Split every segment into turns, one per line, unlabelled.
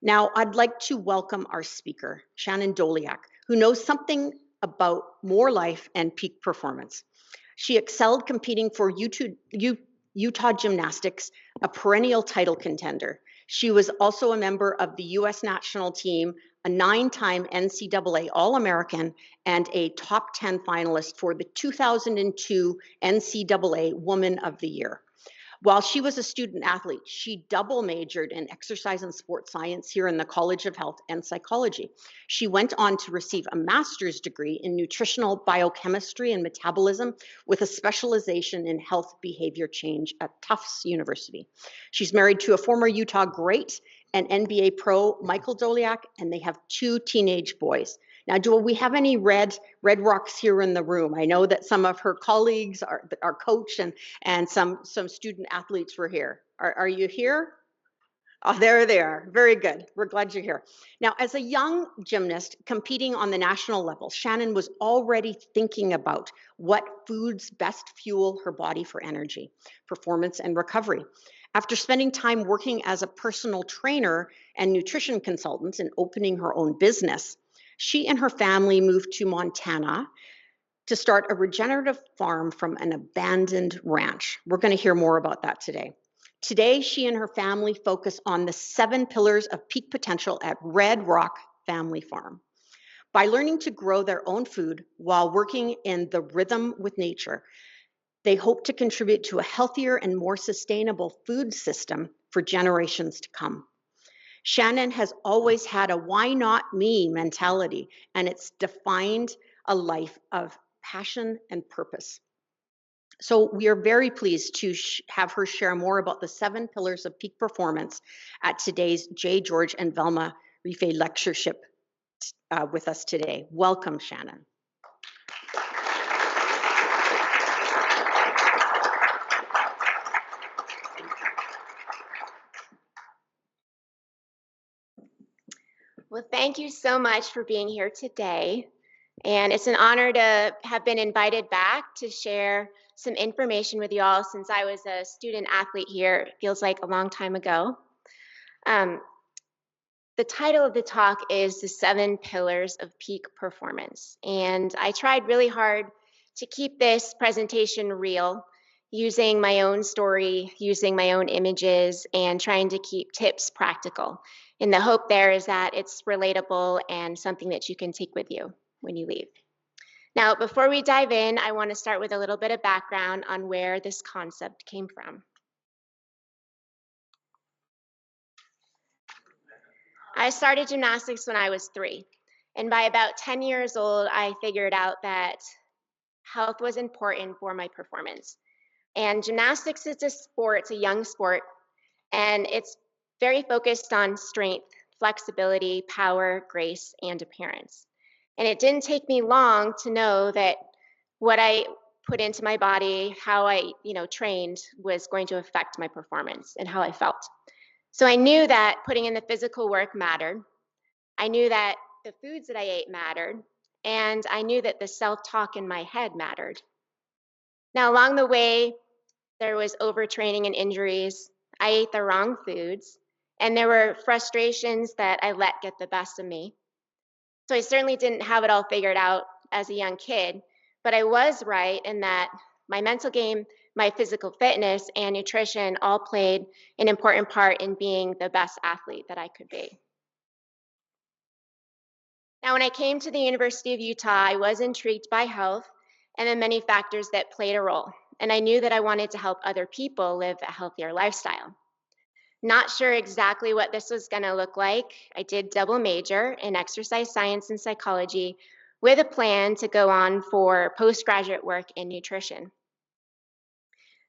Now, I'd like to welcome our speaker, Shannon Doleac, who knows something about more life and peak performance. She excelled competing for Utah Gymnastics, a perennial title contender. She was also a member of the U.S. national team, a 9-time NCAA All-American, and a top 10 finalist for the 2002 NCAA Woman of the Year. While she was a student athlete, she double majored in exercise and sports science here in the College of Health and Psychology. She went on to receive a master's degree in nutritional biochemistry and metabolism with a specialization in health behavior change at Tufts University. She's married to a former Utah great and NBA pro, Michael Doleac, and they have 2 teenage boys. Now, do we have any Red Rocks here in the room? I know that some of her colleagues, our coach, and some student athletes were here. Are you here? Oh, there they are. Very good. We're glad you're here. Now, as a young gymnast competing on the national level, Shannon was already thinking about what foods best fuel her body for energy, performance, and recovery. After spending time working as a personal trainer and nutrition consultant and opening her own business, she and her family moved to Montana to start a regenerative farm from an abandoned ranch. We're going to hear more about that today. Today, she and her family focus on the 7 pillars of peak potential at Red Rock Family Farm. By learning to grow their own food while working in the rhythm with nature, they hope to contribute to a healthier and more sustainable food system for generations to come. Shannon has always had a why not me mentality, and it's defined a life of passion and purpose. So we are very pleased to have her share more about the 7 pillars of peak performance at today's J. George and Velma Rife Lectureship with us today. Welcome, Shannon.
Well, thank you so much for being here today. And it's an honor to have been invited back to share some information with you all since I was a student athlete here. It feels like a long time ago. The title of the talk is The 7 Pillars of Peak Performance. And I tried really hard to keep this presentation real, using my own story, using my own images, and trying to keep tips practical. And the hope there is that it's relatable and something that you can take with you when you leave. Now, before we dive in, I want to start with a little bit of background on where this concept came from. I started gymnastics when I was 3. And by about 10 years old, I figured out that health was important for my performance. And gymnastics is a sport, it's a young sport, and it's very focused on strength, flexibility, power, grace, and appearance. And it didn't take me long to know that what I put into my body, how I, trained was going to affect my performance and how I felt. So I knew that putting in the physical work mattered. I knew that the foods that I ate mattered, and I knew that the self-talk in my head mattered. Now, along the way, there was overtraining and injuries. I ate the wrong foods, and there were frustrations that I let get the best of me. So I certainly didn't have it all figured out as a young kid, but I was right in that my mental game, my physical fitness, and nutrition all played an important part in being the best athlete that I could be. Now, when I came to the University of Utah, I was intrigued by health and the many factors that played a role, and I knew that I wanted to help other people live a healthier lifestyle. Not sure exactly what this was going to look like. I did double major in exercise science and psychology with a plan to go on for postgraduate work in nutrition.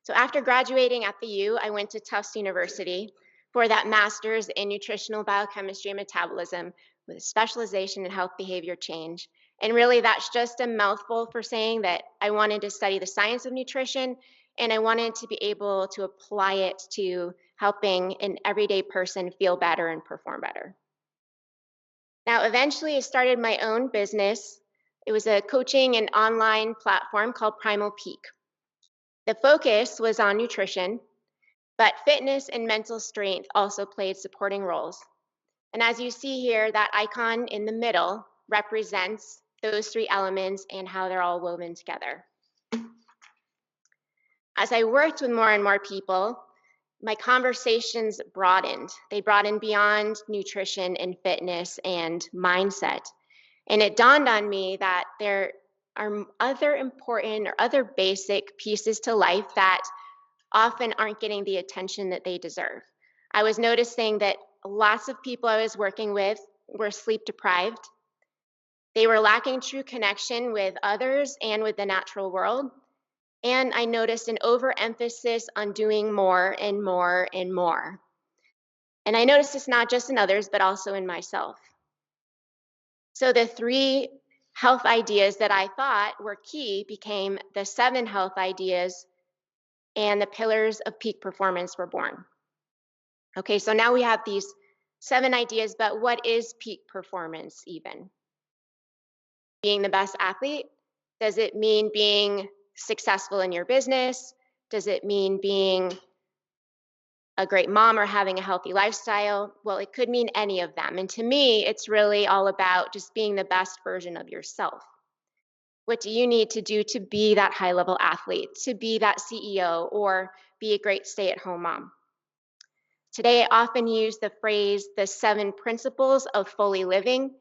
So after graduating at the U, I went to Tufts University for that master's in nutritional biochemistry and metabolism with a specialization in health behavior change. And really, that's just a mouthful for saying that I wanted to study the science of nutrition, and I wanted to be able to apply it to helping an everyday person feel better and perform better. Now, eventually, I started my own business. It was a coaching and online platform called Primal Peak. The focus was on nutrition, but fitness and mental strength also played supporting roles. And as you see here, that icon in the middle represents those three elements and how they're all woven together. As I worked with more and more people, my conversations broadened. They broadened beyond nutrition and fitness and mindset. And it dawned on me that there are other important or other basic pieces to life that often aren't getting the attention that they deserve. I was noticing that lots of people I was working with were sleep deprived. They were lacking true connection with others and with the natural world. And I noticed an overemphasis on doing more and more and more. And I noticed this not just in others, but also in myself. So the 3 health ideas that I thought were key became the 7 health ideas, and the pillars of peak performance were born. Okay, so now we have these 7 ideas, but what is peak performance even? Being the best athlete? Does it mean being successful in your business? Does it mean being a great mom or having a healthy lifestyle? Well, it could mean any of them. And to me, it's really all about just being the best version of yourself. What do you need to do to be that high level athlete, to be that CEO, or be a great stay at home mom? Today, I often use the phrase the 7 principles of fully living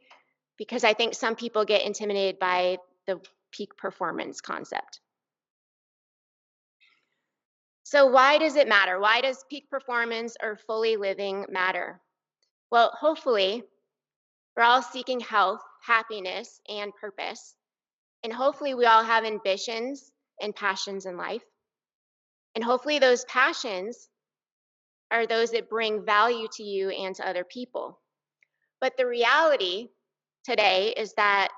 because I think some people get intimidated by the peak performance concept. So why does it matter? Why does peak performance or fully living matter? Well, hopefully, we're all seeking health, happiness, and purpose. And hopefully, we all have ambitions and passions in life. And hopefully, those passions are those that bring value to you and to other people. But the reality today is that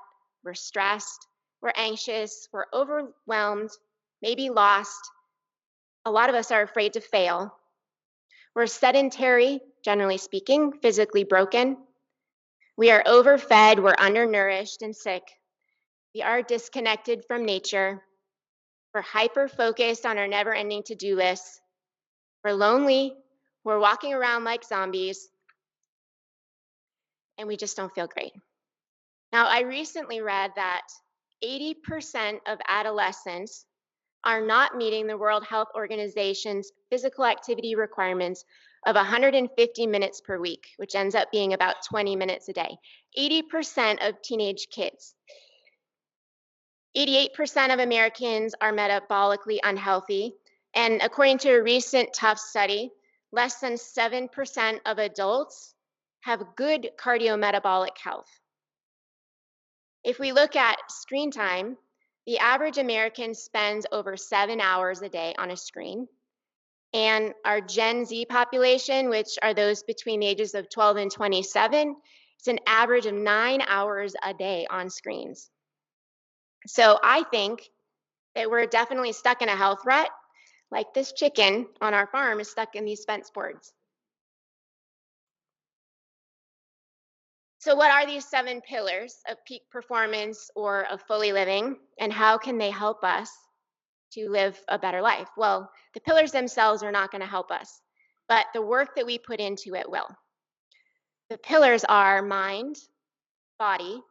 we're stressed, we're anxious, we're overwhelmed, maybe lost. A lot of us are afraid to fail. We're sedentary, generally speaking, physically broken. We are overfed, we're undernourished and sick. We are disconnected from nature. We're hyper-focused on our never-ending to-do lists. We're lonely, we're walking around like zombies, and we just don't feel great. Now, I recently read that 80% of adolescents are not meeting the World Health Organization's physical activity requirements of 150 minutes per week, which ends up being about 20 minutes a day. 80% of teenage kids. 88% of Americans are metabolically unhealthy. And according to a recent Tufts study, less than 7% of adults have good cardiometabolic health. If we look at screen time, the average American spends over 7 hours a day on a screen. And our Gen Z population, which are those between the ages of 12 and 27, it's an average of 9 hours a day on screens. So I think that we're definitely stuck in a health rut, like this chicken on our farm is stuck in these fence boards. So what are these 7 pillars of peak performance or of fully living, and how can they help us to live a better life? Well, the pillars themselves are not going to help us, but the work that we put into it will. The pillars are mind, body,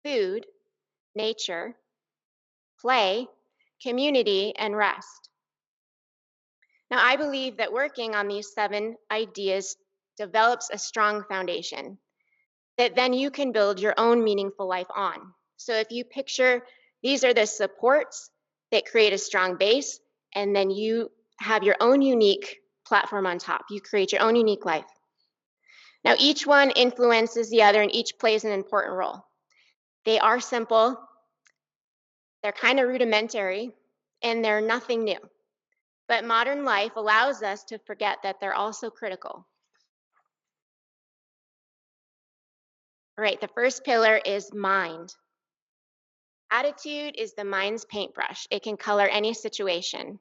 food, nature, play, community, and rest. Now, I believe that working on these 7 ideas develops a strong foundation that then you can build your own meaningful life on. So if you picture these are the supports that create a strong base, and then you have your own unique platform on top. You create your own unique life. Now, each one influences the other, and each plays an important role. They are simple, they're kind of rudimentary, and they're nothing new. But modern life allows us to forget that they're also critical. All right, the first pillar is mind. Attitude is the mind's paintbrush. It can color any situation.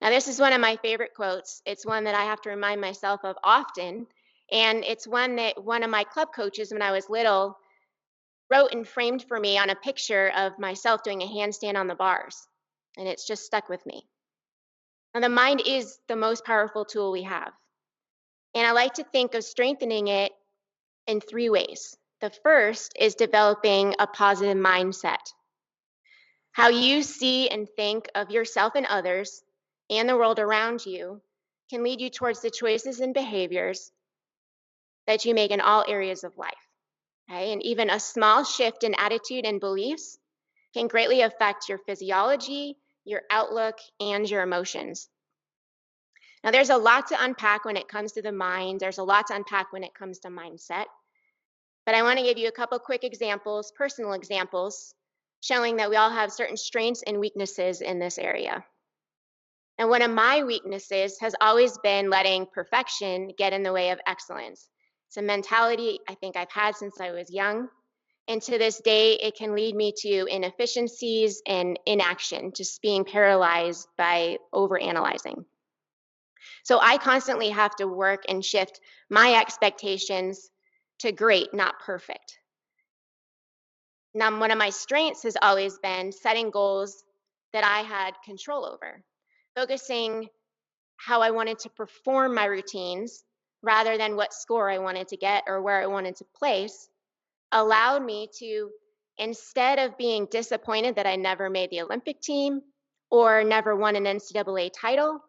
Now, this is one of my favorite quotes. It's one that I have to remind myself of often. And it's one that one of my club coaches when I was little wrote and framed for me on a picture of myself doing a handstand on the bars. And it's just stuck with me. And the mind is the most powerful tool we have. And I like to think of strengthening it in 3 ways. The first is developing a positive mindset. How you see and think of yourself and others and the world around you can lead you towards the choices and behaviors that you make in all areas of life. Okay? And even a small shift in attitude and beliefs can greatly affect your physiology, your outlook, and your emotions. Now, there's a lot to unpack when it comes to the mind. There's a lot to unpack when it comes to mindset. But I want to give you a couple quick examples, personal examples, showing that we all have certain strengths and weaknesses in this area. And one of my weaknesses has always been letting perfection get in the way of excellence. It's a mentality I think I've had since I was young. And to this day, it can lead me to inefficiencies and inaction, just being paralyzed by overanalyzing. So I constantly have to work and shift my expectations to great, not perfect. Now, one of my strengths has always been setting goals that I had control over, focusing how I wanted to perform my routines rather than what score I wanted to get or where I wanted to place, allowed me to, instead of being disappointed that I never made the Olympic team or never won an NCAA title,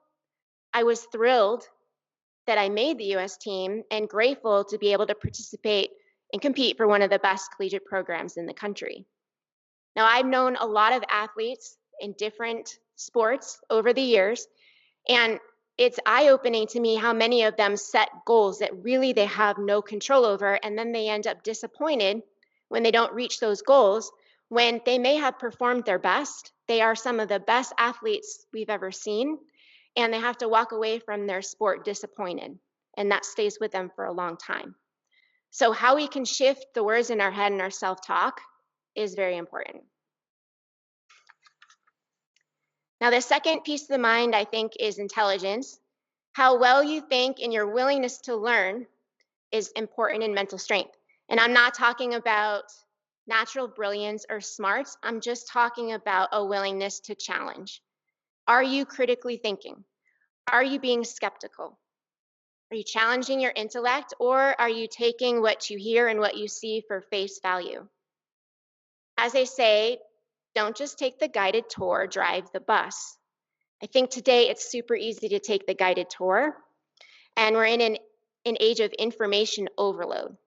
I was thrilled that I made the US team and grateful to be able to participate and compete for one of the best collegiate programs in the country. Now, I've known a lot of athletes in different sports over the years, and it's eye-opening to me how many of them set goals that really they have no control over, and then they end up disappointed when they don't reach those goals, when they may have performed their best. They are some of the best athletes we've ever seen, and they have to walk away from their sport disappointed, and that stays with them for a long time. So how we can shift the words in our head and our self-talk is very important. Now, the second piece of the mind, I think, is intelligence. How well you think and your willingness to learn is important in mental strength. And I'm not talking about natural brilliance or smarts. I'm just talking about a willingness to challenge. Are you critically thinking? Are you being skeptical? Are you challenging your intellect, or are you taking what you hear and what you see for face value? As they say, don't just take the guided tour, drive the bus. I think today it's super easy to take the guided tour, and we're in an age of information overload.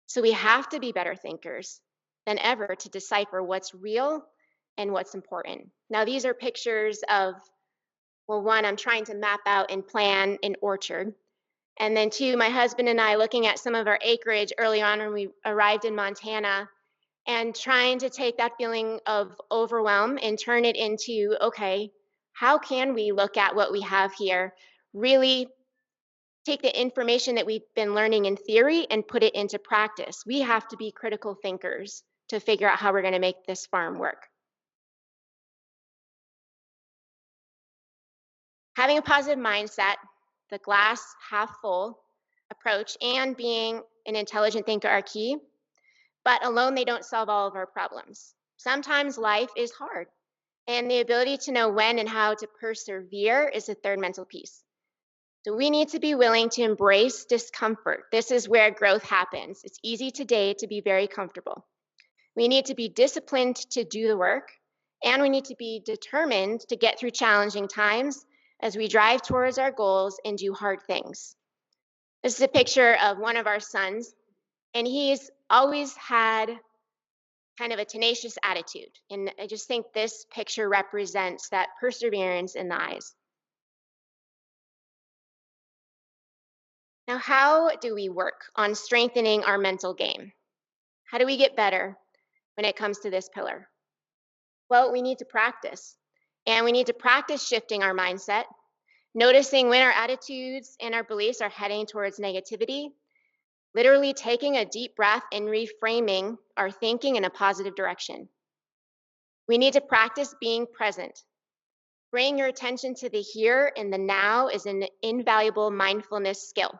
So we have to be better thinkers than ever to decipher what's real and what's important. Now, these are pictures of, well, one, I'm trying to map out and plan an orchard. And then two, my husband and I looking at some of our acreage early on when we arrived in Montana and trying to take that feeling of overwhelm and turn it into, okay, how can we look at what we have here, really take the information that we've been learning in theory and put it into practice? We have to be critical thinkers to figure out how we're going to make this farm work. Having a positive mindset, the glass half full approach, and being an intelligent thinker are key, but alone they don't solve all of our problems. Sometimes life is hard, and the ability to know when and how to persevere is the third mental piece. So we need to be willing to embrace discomfort. This is where growth happens. It's easy today to be very comfortable. We need to be disciplined to do the work, and we need to be determined to get through challenging times as we drive towards our goals and do hard things. This is a picture of one of our sons, and he's always had kind of a tenacious attitude. And I just think this picture represents that perseverance in the eyes. Now, how do we work on strengthening our mental game? How do we get better when it comes to this pillar? Well, we need to practice. And we need to practice shifting our mindset, noticing when our attitudes and our beliefs are heading towards negativity, literally taking a deep breath and reframing our thinking in a positive direction. We need to practice being present. Bring your attention to the here and the now is an invaluable mindfulness skill.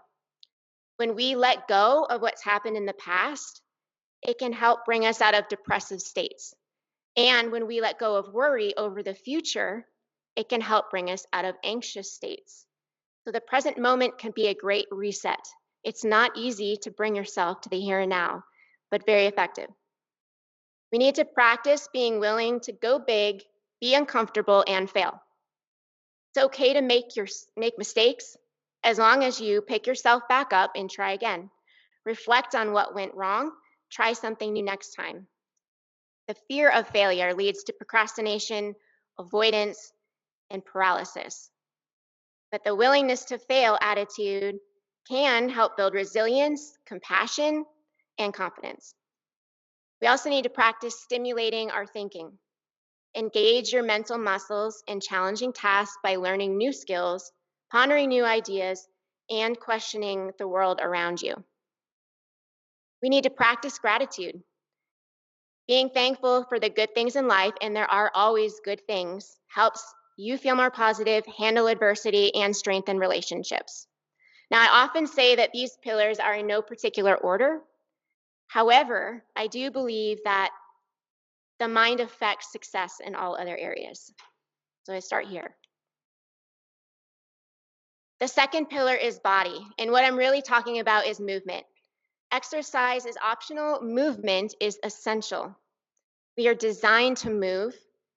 When we let go of what's happened in the past, it can help bring us out of depressive states. And when we let go of worry over the future, it can help bring us out of anxious states. So the present moment can be a great reset It's not easy to bring yourself to the here and now, but very effective. We need to practice being willing to go big, be uncomfortable, and fail. It's okay to make mistakes as long as you pick yourself back up and try again. Reflect on what went wrong, try something new next time. The fear of failure leads to procrastination, avoidance, and paralysis. But the willingness to fail attitude can help build resilience, compassion, and confidence. We also need to practice stimulating our thinking. Engage your mental muscles in challenging tasks by learning new skills, pondering new ideas, and questioning the world around you. We need to practice gratitude. Being thankful for the good things in life, and there are always good things, helps you feel more positive, handle adversity, and strengthen relationships. Now, I often say that these pillars are in no particular order. However, I do believe that the mind affects success in all other areas. So I start here. The second pillar is body, and what I'm really talking about is movement. Exercise is optional, movement is essential. We are designed to move,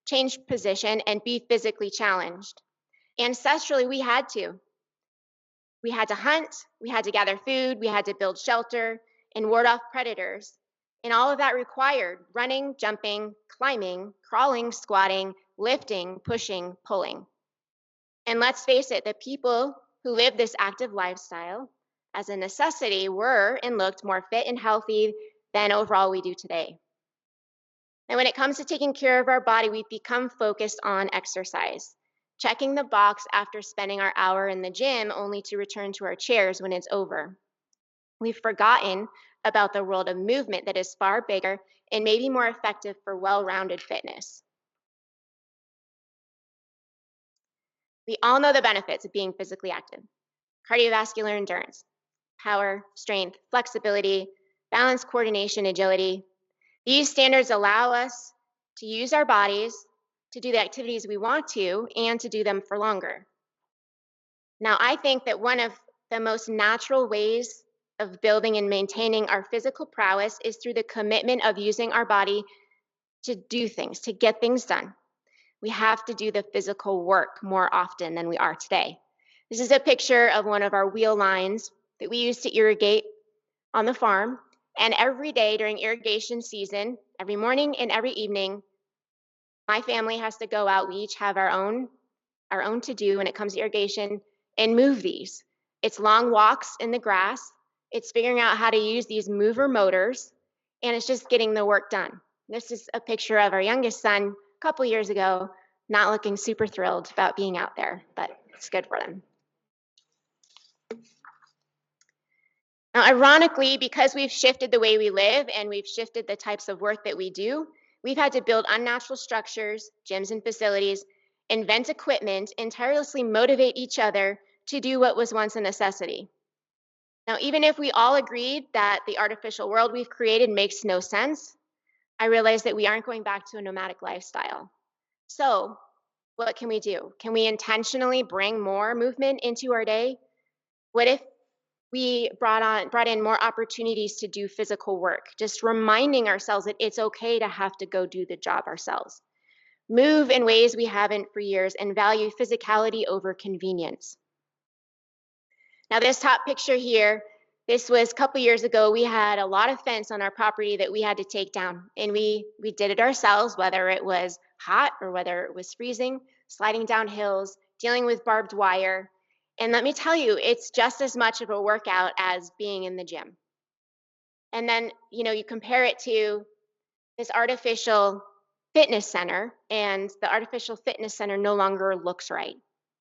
change position, and be physically challenged. Ancestrally, we had to. We had to hunt, we had to gather food, we had to build shelter, and ward off predators. And all of that required running, jumping, climbing, crawling, squatting, lifting, pushing, pulling. And let's face it, the people who lived this active lifestyle as a necessity were and looked more fit and healthy than overall we do today. And when it comes to taking care of our body, we've become focused on exercise, checking the box after spending our hour in the gym only to return to our chairs when it's over. We've forgotten about the world of movement that is far bigger and maybe more effective for well-rounded fitness. We all know the benefits of being physically active: cardiovascular endurance, power, strength, flexibility, balance, coordination, agility. These standards allow us to use our bodies to do the activities we want to and to do them for longer. Now, I think that one of the most natural ways of building and maintaining our physical prowess is through the commitment of using our body to do things, to get things done. We have to do the physical work more often than we are today. This is a picture of one of our wheel lines that we use to irrigate on the farm. And every day during irrigation season, every morning and every evening, my family has to go out. We each have our own to do when it comes to irrigation and move these. It's long walks in the grass. It's figuring out how to use these mover motors, and it's just getting the work done. This is a picture of our youngest son a couple years ago, not looking super thrilled about being out there, but it's good for them. Now, ironically, because we've shifted the way we live and we've shifted the types of work that we do, we've had to build unnatural structures, gyms and facilities, invent equipment, and tirelessly motivate each other to do what was once a necessity. Now, even if we all agreed that the artificial world we've created makes no sense, I realize that we aren't going back to a nomadic lifestyle. So, what can we do? Can we intentionally bring more movement into our day? What if we brought in more opportunities to do physical work, just reminding ourselves that it's okay to have to go do the job ourselves? Move in ways we haven't for years and value physicality over convenience. Now, this top picture here, this was a couple years ago. We had a lot of fence on our property that we had to take down, and we did it ourselves, whether it was hot or whether it was freezing, sliding down hills, dealing with barbed wire. And let me tell you, it's just as much of a workout as being in the gym. And then, you compare it to this artificial fitness center, and the artificial fitness center no longer looks right.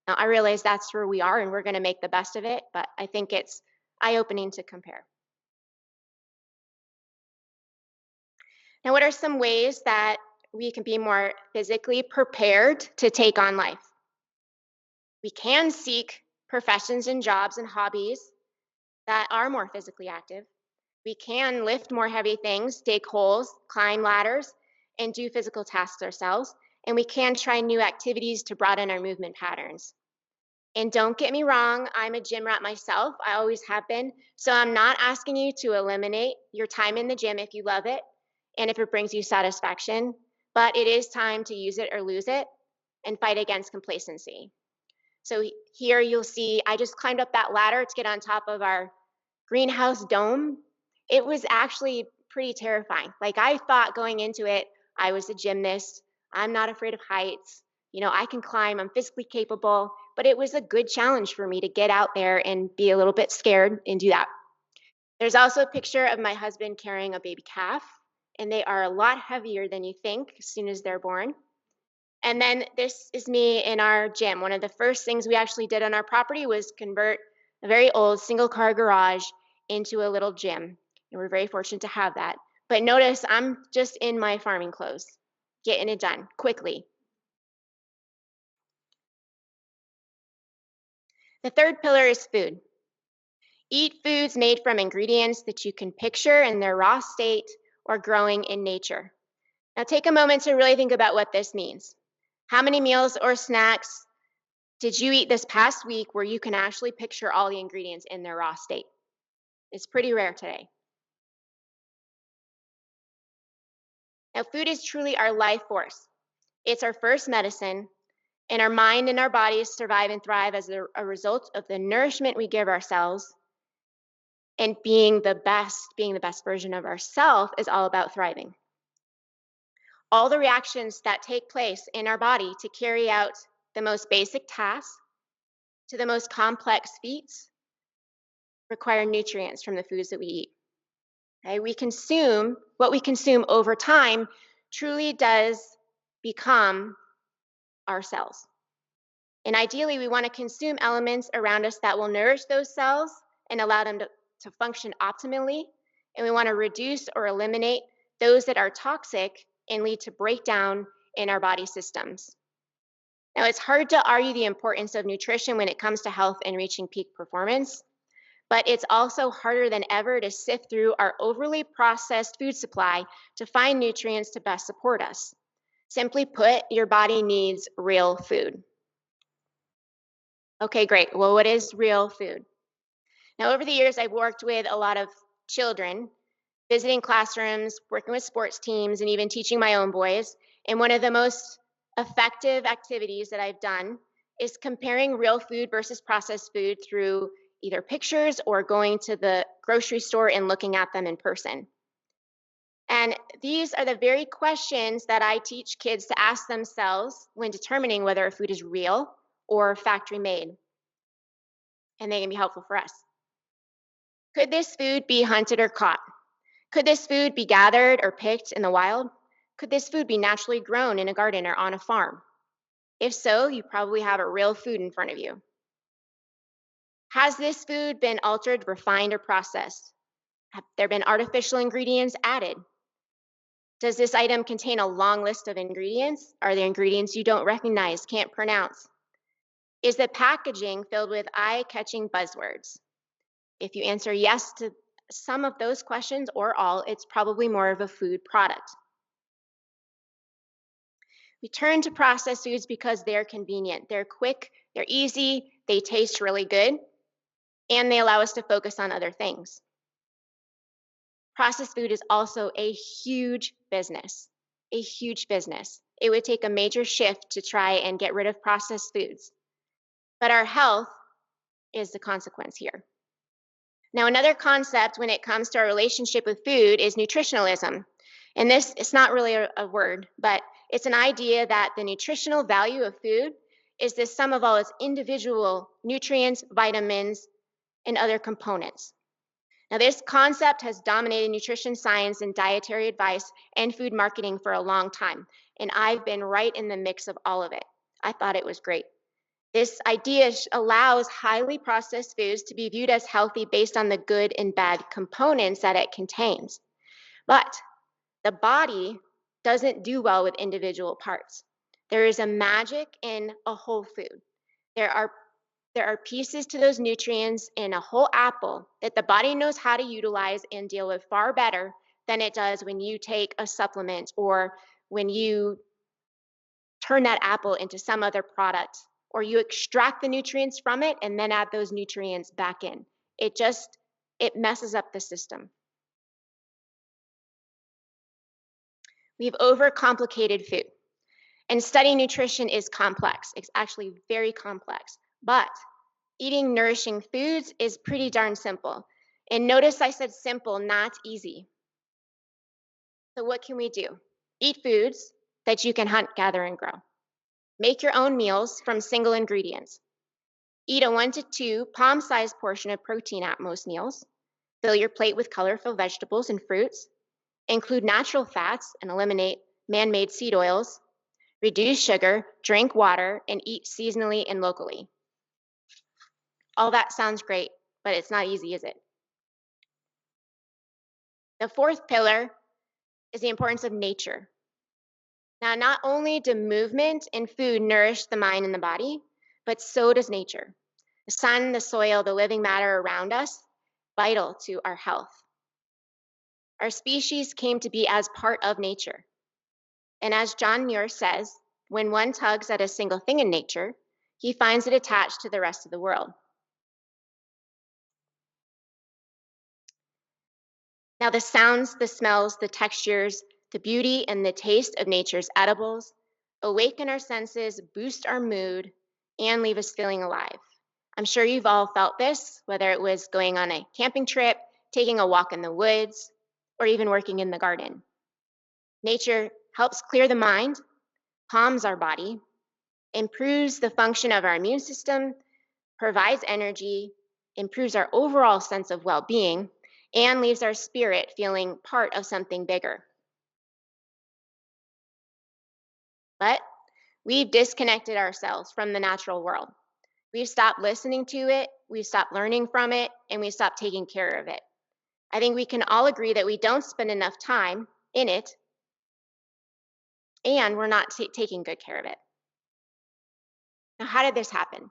Now, I realize that's where we are and we're going to make the best of it, but I think it's eye-opening to compare. Now, what are some ways that we can be more physically prepared to take on life? We can seek professions and jobs and hobbies that are more physically active. We can lift more heavy things, dig holes, climb ladders, and do physical tasks ourselves. And we can try new activities to broaden our movement patterns. And don't get me wrong, I'm a gym rat myself. I always have been. So I'm not asking you to eliminate your time in the gym if you love it and if it brings you satisfaction, but it is time to use it or lose it and fight against complacency. So here you'll see I just climbed up that ladder to get on top of our greenhouse dome. It was actually pretty terrifying. Like I thought going into it, I was a gymnast. I'm not afraid of heights. You know, I can climb, I'm physically capable, but it was a good challenge for me to get out there and be a little bit scared and do that. There's also a picture of my husband carrying a baby calf, and they are a lot heavier than you think as soon as they're born. And then this is me in our gym. One of the first things we actually did on our property was convert a very old single car garage into a little gym. And we're very fortunate to have that. But notice I'm just in my farming clothes, getting it done quickly. The third pillar is food. Eat foods made from ingredients that you can picture in their raw state or growing in nature. Now take a moment to really think about what this means. How many meals or snacks did you eat this past week where you can actually picture all the ingredients in their raw state? It's pretty rare today. Now, food is truly our life force. It's our first medicine, and our mind and our bodies survive and thrive as a result of the nourishment we give ourselves. And being the best version of ourselves is all about thriving. All the reactions that take place in our body to carry out the most basic tasks to the most complex feats require nutrients from the foods that we eat. Okay? What we consume over time truly does become our cells. And ideally, we want to consume elements around us that will nourish those cells and allow them to function optimally. And we want to reduce or eliminate those that are toxic and lead to breakdown in our body systems. Now, it's hard to argue the importance of nutrition when it comes to health and reaching peak performance, but it's also harder than ever to sift through our overly processed food supply to find nutrients to best support us. Simply put, your body needs real food. Okay, great. Well, what is real food? Now, over the years, I've worked with a lot of children, visiting classrooms, working with sports teams, and even teaching my own boys. And one of the most effective activities that I've done is comparing real food versus processed food through either pictures or going to the grocery store and looking at them in person. And these are the very questions that I teach kids to ask themselves when determining whether a food is real or factory made. And they can be helpful for us. Could this food be hunted or caught? Could this food be gathered or picked in the wild? Could this food be naturally grown in a garden or on a farm? If so, you probably have a real food in front of you. Has this food been altered, refined, or processed? Have there been artificial ingredients added? Does this item contain a long list of ingredients? Are there ingredients you don't recognize, can't pronounce? Is the packaging filled with eye-catching buzzwords? If you answer yes to some of those questions or all, it's probably more of a food product. We turn to processed foods because they're convenient. They're quick, they're easy, they taste really good, and they allow us to focus on other things. Processed food is also a huge business, a huge business. It would take a major shift to try and get rid of processed foods. But our health is the consequence here. Now, another concept when it comes to our relationship with food is nutritionalism. And this is not really a word, but it's an idea that the nutritional value of food is the sum of all its individual nutrients, vitamins, and other components. Now, this concept has dominated nutrition science and dietary advice and food marketing for a long time, and I've been right in the mix of all of it. I thought it was great. This idea allows highly processed foods to be viewed as healthy based on the good and bad components that it contains. But the body doesn't do well with individual parts. There is a magic in a whole food. There are pieces to those nutrients in a whole apple that the body knows how to utilize and deal with far better than it does when you take a supplement or when you turn that apple into some other product or you extract the nutrients from it and then add those nutrients back in. It messes up the system. We've overcomplicated food. And studying nutrition is complex. It's actually very complex. But eating nourishing foods is pretty darn simple. And notice I said simple, not easy. So what can we do? Eat foods that you can hunt, gather, and grow. Make your own meals from single ingredients. Eat a 1 to 2 palm-sized portion of protein at most meals. Fill your plate with colorful vegetables and fruits. Include natural fats and eliminate man-made seed oils. Reduce sugar, drink water, and eat seasonally and locally. All that sounds great, but it's not easy, is it? The fourth pillar is the importance of nature. Now, not only do movement and food nourish the mind and the body, but so does nature. The sun, the soil, the living matter around us, vital to our health. Our species came to be as part of nature. And as John Muir says, when one tugs at a single thing in nature, he finds it attached to the rest of the world. Now, the sounds, the smells, the textures, the beauty, and the taste of nature's edibles awaken our senses, boost our mood, and leave us feeling alive. I'm sure you've all felt this, whether it was going on a camping trip, taking a walk in the woods, or even working in the garden. Nature helps clear the mind, calms our body, improves the function of our immune system, provides energy, improves our overall sense of well-being, and leaves our spirit feeling part of something bigger. But we've disconnected ourselves from the natural world. We've stopped listening to it, we've stopped learning from it, and we've stopped taking care of it. I think we can all agree that we don't spend enough time in it, and we're not taking good care of it. Now, how did this happen?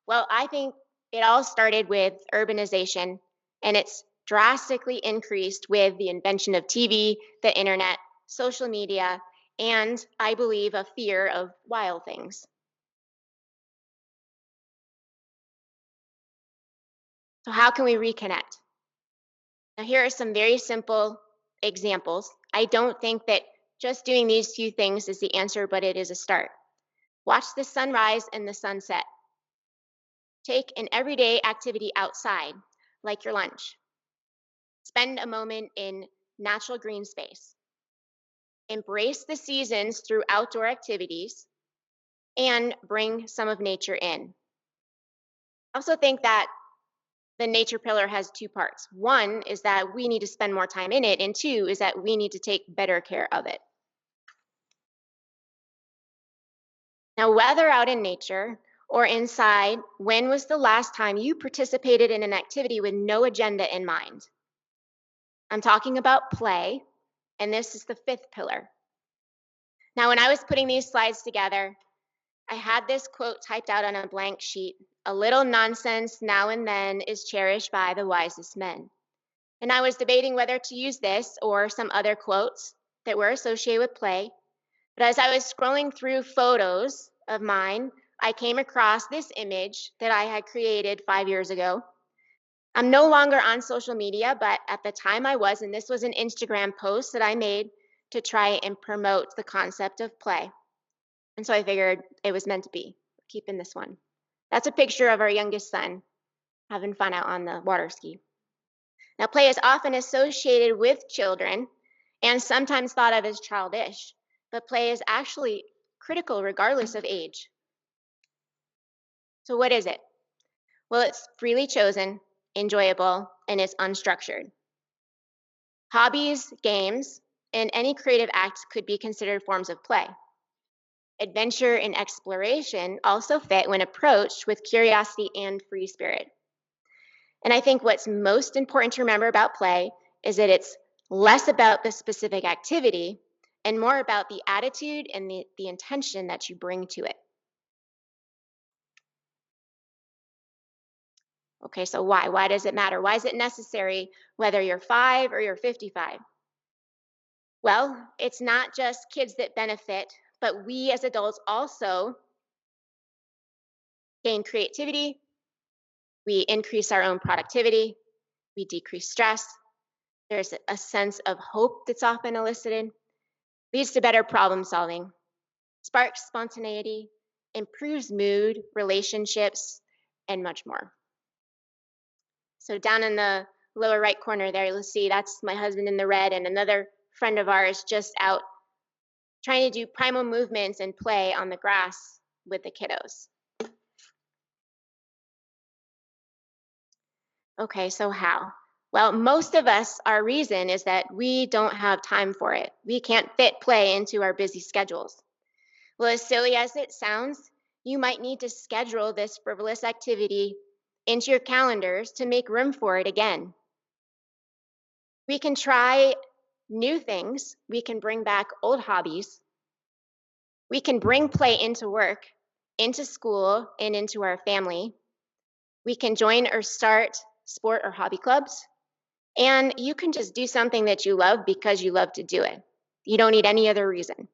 Well, I think it all started with urbanization, and it's drastically increased with the invention of TV, the internet, social media, and I believe a fear of wild things. So how can we reconnect? Now, here are some very simple examples. I don't think that just doing these few things is the answer, but it is a start. Watch the sunrise and the sunset. Take an everyday activity outside, like your lunch. Spend a moment in natural green space. Embrace the seasons through outdoor activities and bring some of nature in. I also think that the nature pillar has two parts. One is that we need to spend more time in it, and two is that we need to take better care of it. Now, whether out in nature or inside, when was the last time you participated in an activity with no agenda in mind? I'm talking about play, and this is the fifth pillar. Now, when I was putting these slides together, I had this quote typed out on a blank sheet: "A little nonsense now and then is cherished by the wisest men." And I was debating whether to use this or some other quotes that were associated with play. But as I was scrolling through photos of mine, I came across this image that I had created 5 years ago. I'm no longer on social media, but at the time I was, and this was an Instagram post that I made to try and promote the concept of play. And so I figured it was meant to be. Keeping this one. That's a picture of our youngest son having fun out on the water ski. Now, play is often associated with children and sometimes thought of as childish, but play is actually critical regardless of age. So what is it? Well, it's freely chosen, enjoyable, and it's unstructured. Hobbies, games, and any creative act could be considered forms of play. Adventure and exploration also fit when approached with curiosity and free spirit. And I think what's most important to remember about play is that it's less about the specific activity and more about the attitude and the intention that you bring to it. Okay, so why? Why does it matter? Why is it necessary whether you're 5 or you're 55? Well, it's not just kids that benefit, but we as adults also gain creativity, we increase our own productivity, we decrease stress, there's a sense of hope that's often elicited, leads to better problem solving, sparks spontaneity, improves mood, relationships, and much more. So down in the lower right corner there, you'll see that's my husband in the red and another friend of ours just out trying to do primal movements and play on the grass with the kiddos. Okay, so how? Well, most of us, our reason is that we don't have time for it. We can't fit play into our busy schedules. Well, as silly as it sounds, you might need to schedule this frivolous activity into your calendars to make room for it again. We can try new things. We can bring back old hobbies. We can bring play into work, into school, and into our family. We can join or start sport or hobby clubs. And you can just do something that you love because you love to do it. You don't need any other reason.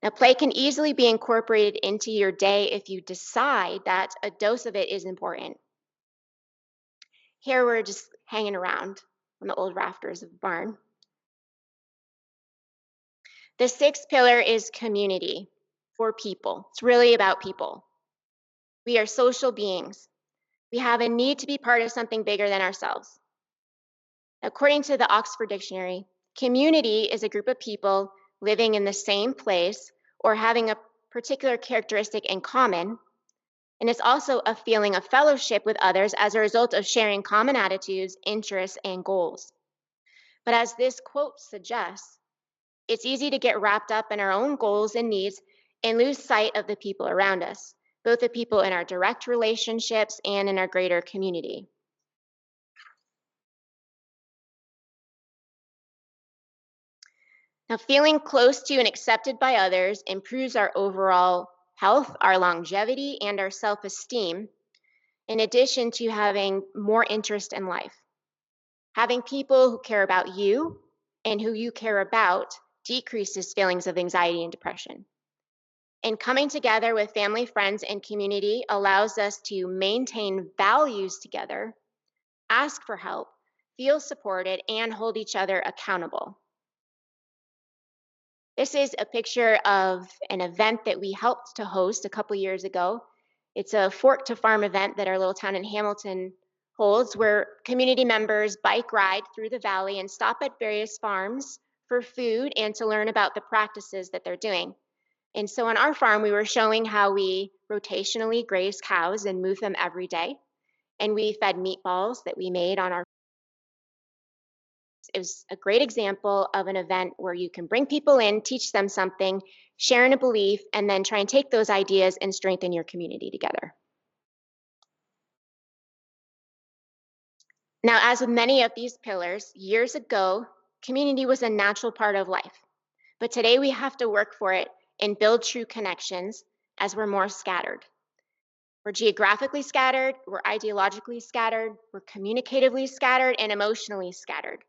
Now, play can easily be incorporated into your day if you decide that a dose of it is important. Here we're just hanging around on the old rafters of the barn. The sixth pillar is community for people. It's really about people. We are social beings. We have a need to be part of something bigger than ourselves. According to the Oxford Dictionary, community is a group of people living in the same place or having a particular characteristic in common. And it's also a feeling of fellowship with others as a result of sharing common attitudes, interests, and goals. But as this quote suggests, it's easy to get wrapped up in our own goals and needs and lose sight of the people around us, both the people in our direct relationships and in our greater community. Now, feeling close to and accepted by others improves our overall health, our longevity, and our self-esteem, in addition to having more interest in life. Having people who care about you and who you care about decreases feelings of anxiety and depression. And coming together with family, friends, and community allows us to maintain values together, ask for help, feel supported, and hold each other accountable. This is a picture of an event that we helped to host a couple years ago. It's a Fork to Farm event that our little town in Hamilton holds, where community members bike ride through the valley and stop at various farms for food and to learn about the practices that they're doing. And so on our farm, we were showing how we rotationally graze cows and move them every day. And we fed meatballs that we made on our. It was a great example of an event where you can bring people in, teach them something, share in a belief, and then try and take those ideas and strengthen your community together. Now, as with many of these pillars, years ago, community was a natural part of life. But today we have to work for it and build true connections as we're more scattered. We're geographically scattered, we're ideologically scattered, we're communicatively scattered, and emotionally scattered.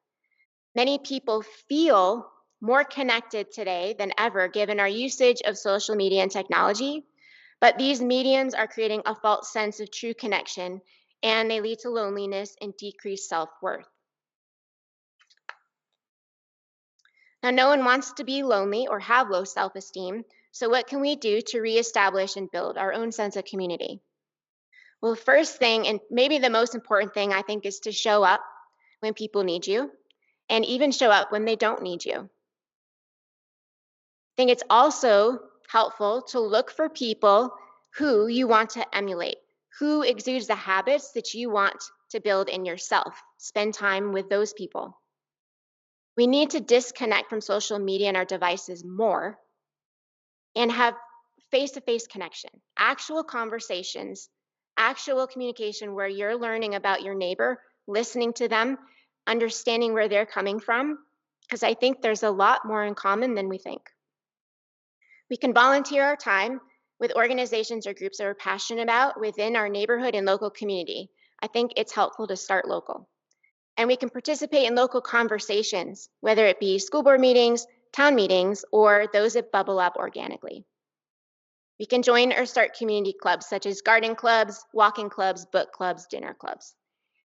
Many people feel more connected today than ever given our usage of social media and technology, but these mediums are creating a false sense of true connection, and they lead to loneliness and decreased self-worth. Now, no one wants to be lonely or have low self-esteem, so what can we do to reestablish and build our own sense of community? Well, the first thing, and maybe the most important thing, I think, is to show up when people need you, and even show up when they don't need you. I think it's also helpful to look for people who you want to emulate, who exudes the habits that you want to build in yourself. Spend time with those people. We need to disconnect from social media and our devices more and have face-to-face connection, actual conversations, actual communication where you're learning about your neighbor, listening to them, understanding where they're coming from, because I think there's a lot more in common than we think. We can volunteer our time with organizations or groups that we're passionate about within our neighborhood and local community. I think it's helpful to start local. And we can participate in local conversations, whether it be school board meetings, town meetings, or those that bubble up organically. We can join or start community clubs such as garden clubs, walking clubs, book clubs, dinner clubs.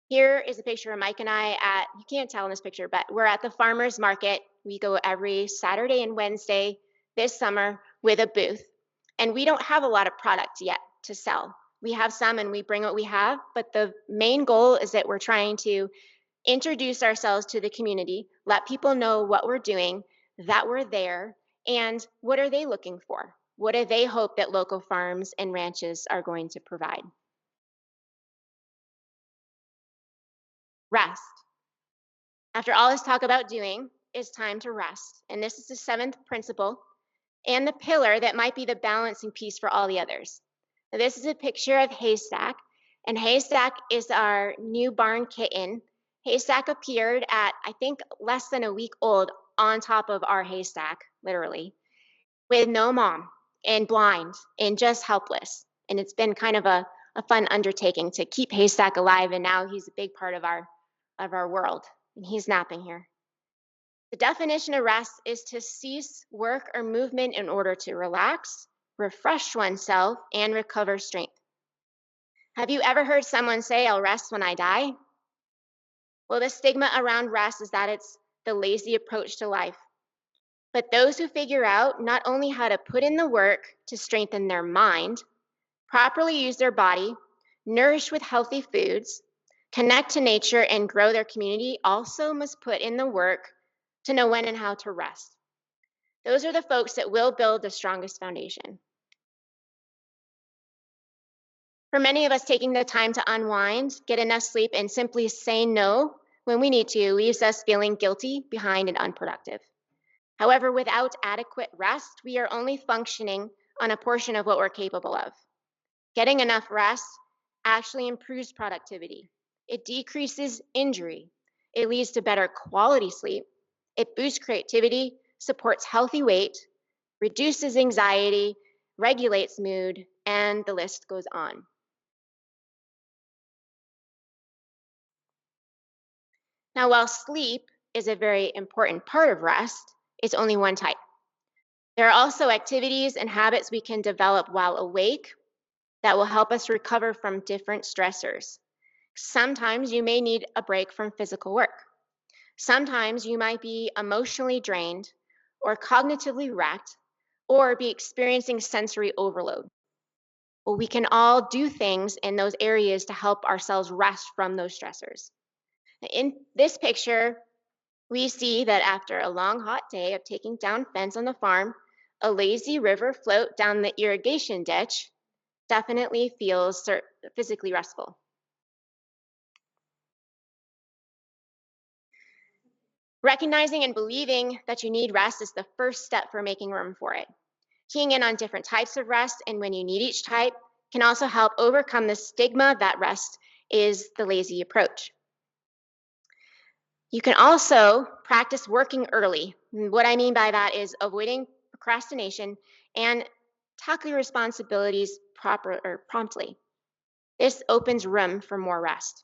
Here is a picture of Mike and I you can't tell in this picture, but we're at the farmer's market. We go every Saturday and Wednesday this summer with a booth. And we don't have a lot of product yet to sell. We have some and we bring what we have, but the main goal is that we're trying to introduce ourselves to the community, let people know what we're doing, that we're there, and what are they looking for? What do they hope that local farms and ranches are going to provide? Rest. After all this talk about doing, it's time to rest. And this is the seventh principle and the pillar that might be the balancing piece for all the others. Now, this is a picture of Haystack, and Haystack is our new barn kitten. Haystack appeared at, I think, less than a week old on top of our haystack, literally, with no mom and blind and just helpless. And it's been kind of a fun undertaking to keep Haystack alive, and now he's a big part of our world. And he's napping here. The definition of rest is to cease work or movement in order to relax, refresh oneself, and recover strength. Have you ever heard someone say, "I'll rest when I die"? Well, the stigma around rest is that it's the lazy approach to life. But those who figure out not only how to put in the work to strengthen their mind, properly use their body, nourish with healthy foods, connect to nature, and grow their community also must put in the work to know when and how to rest. Those are the folks that will build the strongest foundation. For many of us, taking the time to unwind, get enough sleep, and simply say no when we need to leaves us feeling guilty, behind, and unproductive. However, without adequate rest, we are only functioning on a portion of what we're capable of. Getting enough rest actually improves productivity. It decreases injury. It leads to better quality sleep. It boosts creativity, supports healthy weight, reduces anxiety, regulates mood, and the list goes on. Now, while sleep is a very important part of rest, it's only one type. There are also activities and habits we can develop while awake that will help us recover from different stressors. Sometimes you may need a break from physical work. Sometimes you might be emotionally drained or cognitively wrecked or be experiencing sensory overload. Well, we can all do things in those areas to help ourselves rest from those stressors. In this picture, we see that after a long hot day of taking down fence on the farm, a lazy river float down the irrigation ditch definitely feels physically restful. Recognizing and believing that you need rest is the first step for making room for it. Keying in on different types of rest and when you need each type can also help overcome the stigma that rest is the lazy approach. You can also practice working early. What I mean by that is avoiding procrastination and tackling responsibilities promptly. This opens room for more rest.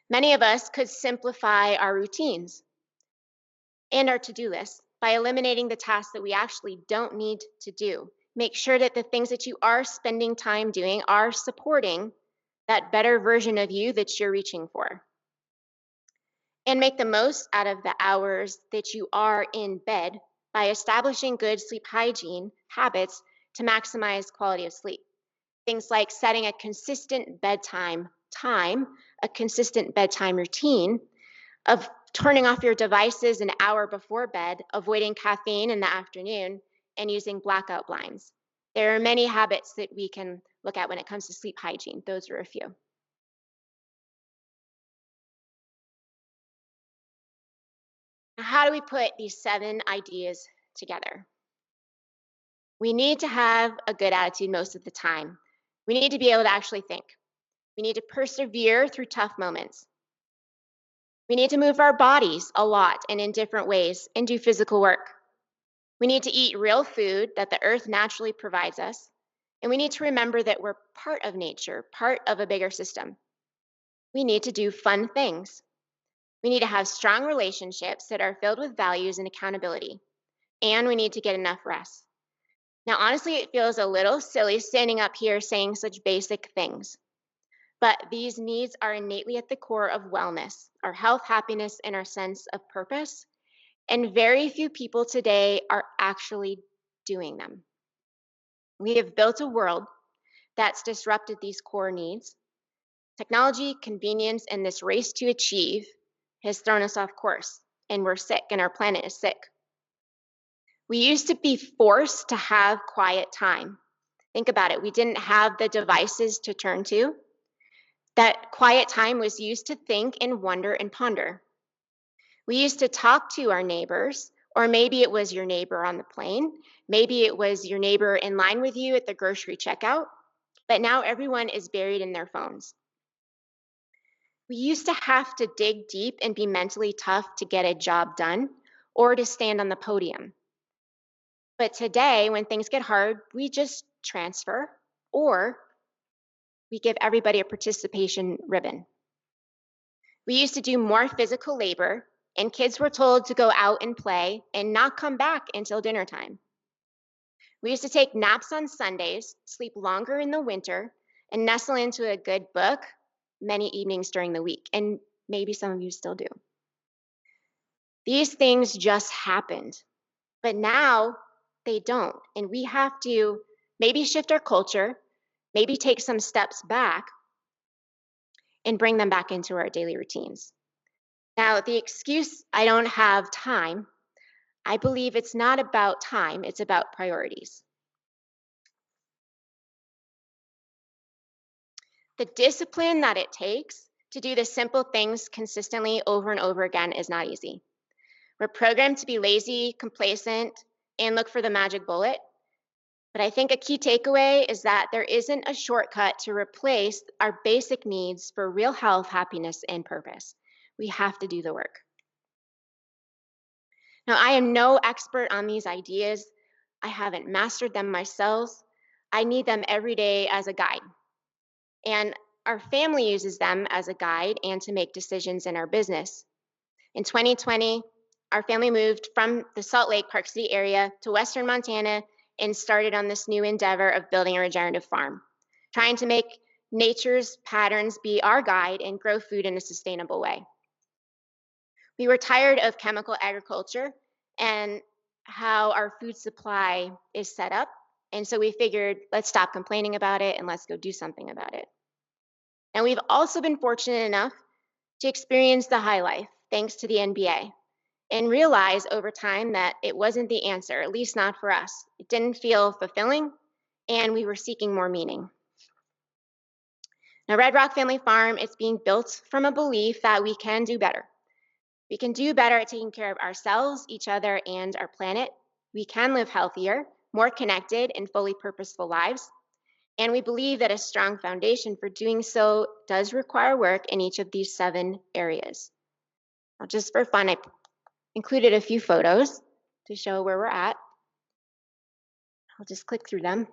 Many of us could simplify our routines and our to-do list by eliminating the tasks that we actually don't need to do. Make sure that the things that you are spending time doing are supporting that better version of you that you're reaching for. And make the most out of the hours that you are in bed by establishing good sleep hygiene habits to maximize quality of sleep. Things like setting a consistent bedtime time, a consistent bedtime routine, of turning off your devices an hour before bed, avoiding caffeine in the afternoon, and using blackout blinds. There are many habits that we can look at when it comes to sleep hygiene. Those are a few. Now, how do we put these 7 ideas together? We need to have a good attitude most of the time. We need to be able to actually think. We need to persevere through tough moments. We need to move our bodies a lot and in different ways and do physical work. We need to eat real food that the earth naturally provides us. And we need to remember that we're part of nature, part of a bigger system. We need to do fun things. We need to have strong relationships that are filled with values and accountability. And we need to get enough rest. Now, honestly, it feels a little silly standing up here saying such basic things, but these needs are innately at the core of wellness, our health, happiness, and our sense of purpose. And very few people today are actually doing them. We have built a world that's disrupted these core needs. Technology, convenience, and this race to achieve has thrown us off course, and we're sick, and our planet is sick. We used to be forced to have quiet time. Think about it. We didn't have the devices to turn to. That quiet time was used to think and wonder and ponder. We used to talk to our neighbors, or maybe it was your neighbor on the plane. Maybe it was your neighbor in line with you at the grocery checkout. But now everyone is buried in their phones. We used to have to dig deep and be mentally tough to get a job done or to stand on the podium. But today, when things get hard, we just transfer or we give everybody a participation ribbon. We used to do more physical labor, and kids were told to go out and play and not come back until dinner time. We used to take naps on Sundays, sleep longer in the winter, and nestle into a good book many evenings during the week. And maybe some of you still do. These things just happened, but now they don't. And we have to maybe shift our culture, maybe take some steps back and bring them back into our daily routines. Now, the excuse, I don't have time, I believe it's not about time, it's about priorities. The discipline that it takes to do the simple things consistently over and over again is not easy. We're programmed to be lazy, complacent, and look for the magic bullet. But I think a key takeaway is that there isn't a shortcut to replace our basic needs for real health, happiness, and purpose. We have to do the work. Now, I am no expert on these ideas. I haven't mastered them myself. I need them every day as a guide. And our family uses them as a guide and to make decisions in our business. In 2020, our family moved from the Salt Lake Park City area to Western Montana and started on this new endeavor of building a regenerative farm, trying to make nature's patterns be our guide and grow food in a sustainable way. We were tired of chemical agriculture and how our food supply is set up. And so we figured, let's stop complaining about it and let's go do something about it. And we've also been fortunate enough to experience the high life, thanks to the NBA, and realize over time that it wasn't the answer, at least not for us. It didn't feel fulfilling, and we were seeking more meaning. Now, Red Rock Family Farm is being built from a belief that we can do better. We can do better at taking care of ourselves, each other, and our planet. We can live healthier, more connected, and fully purposeful lives. And we believe that a strong foundation for doing so does require work in each of these 7 areas. Now, just for fun, I included a few photos to show where we're at. I'll just click through them.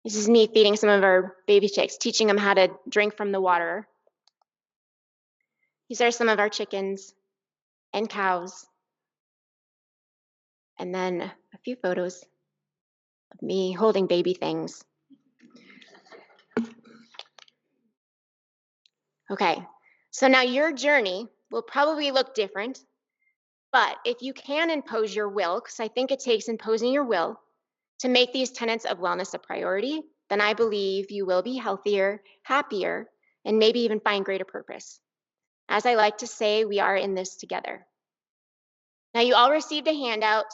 This is me feeding some of our baby chicks, teaching them how to drink from the water. These are some of our chickens and cows. And then a few photos of me holding baby things. Okay, so now your journey will probably look different, but if you can impose your will, because I think it takes imposing your will to make these tenets of wellness a priority, then I believe you will be healthier, happier, and maybe even find greater purpose. As I like to say, we are in this together. Now, you all received a handout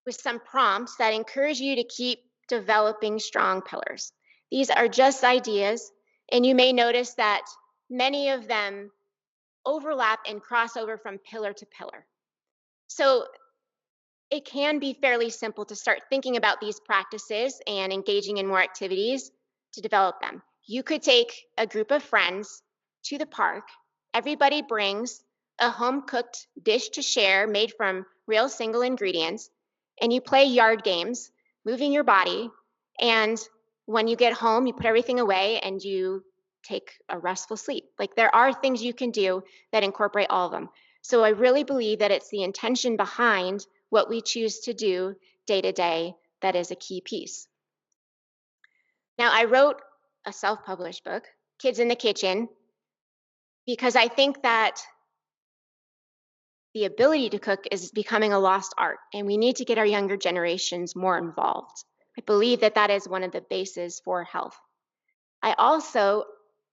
with some prompts that encourage you to keep developing strong pillars. These are just ideas, and you may notice that many of them overlap and cross over from pillar to pillar. So it can be fairly simple to start thinking about these practices and engaging in more activities to develop them. You could take a group of friends to the park. Everybody brings a home-cooked dish to share made from real single ingredients, and you play yard games, moving your body, and when you get home, you put everything away and you take a restful sleep. Like, there are things you can do that incorporate all of them. So I really believe that it's the intention behind what we choose to do day to day that is a key piece. Now, I wrote a self-published book, Kids in the Kitchen, because I think that the ability to cook is becoming a lost art, and we need to get our younger generations more involved. I believe that that is one of the bases for health. I also